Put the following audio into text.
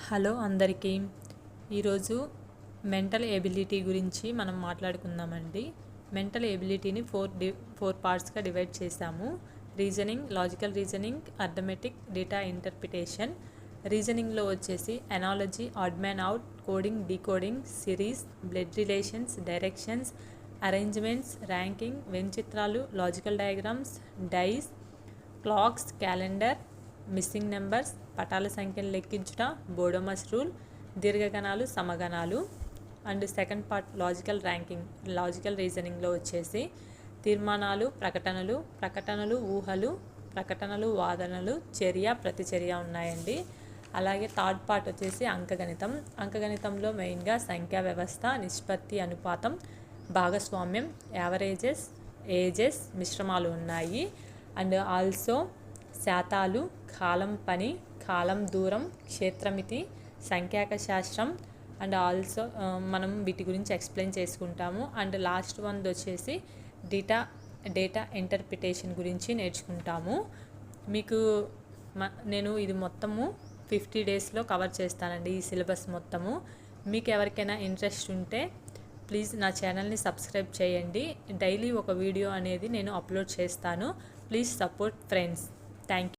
Hello అందరికీ. ఈరోజు mental ability గురించి మనం మాట్లాడుకుందామండి. మెంటల్ ఎబిలిటీని ఫోర్ పార్ట్స్గా డివైడ్ చేశాము. Reasoning, logical reasoning, arithmetic, data interpretation. రీజనింగ్లో వచ్చేసి analogy, odd man out, coding, decoding, series, blood relations, directions, arrangements, ranking, వెంచిత్రాలు, logical diagrams, dice, clocks, calendar, missing numbers, పటాల సంఖ్యను లెక్కించుట, బోడోమస్ రూల్, దీర్ఘగణాలు, సమగణాలు. అండ్ సెకండ్ పార్ట్ లాజికల్ రీజనింగ్లో వచ్చేసి తీర్మానాలు, ప్రకటనలు, ఊహలు, ప్రకటనలు, వాదనలు, చర్య, ప్రతిచర్య ఉన్నాయండి. అలాగే థర్డ్ పార్ట్ వచ్చేసి అంకగణితంలో మెయిన్గా సంఖ్యా వ్యవస్థ, నిష్పత్తి, అనుపాతం, భాగస్వామ్యం, యావరేజెస్, ఏజెస్, మిశ్రమాలు ఉన్నాయి. అండ్ ఆల్సో శాతాలు, కాలం పని, కాలం దూరం, క్షేత్రమితి, సంఖ్యాక శాస్త్రం. అండ్ ఆల్సో మనం వీటి గురించి ఎక్స్ప్లెయిన్ చేసుకుంటాము. అండ్ లాస్ట్ వన్ వచ్చేసి డేటా ఇంటర్ప్రిటేషన్ గురించి నేర్చుకుంటాము. మీకు నేను ఇది మొత్తము 50 డేస్లో కవర్ చేస్తానండి, ఈ సిలబస్ మొత్తము. మీకు ఎవరికైనా ఇంట్రెస్ట్ ఉంటే ప్లీజ్ నా ఛానల్ని సబ్స్క్రైబ్ చేయండి. డైలీ ఒక వీడియో అనేది నేను అప్లోడ్ చేస్తాను. Please support friends. Thank you.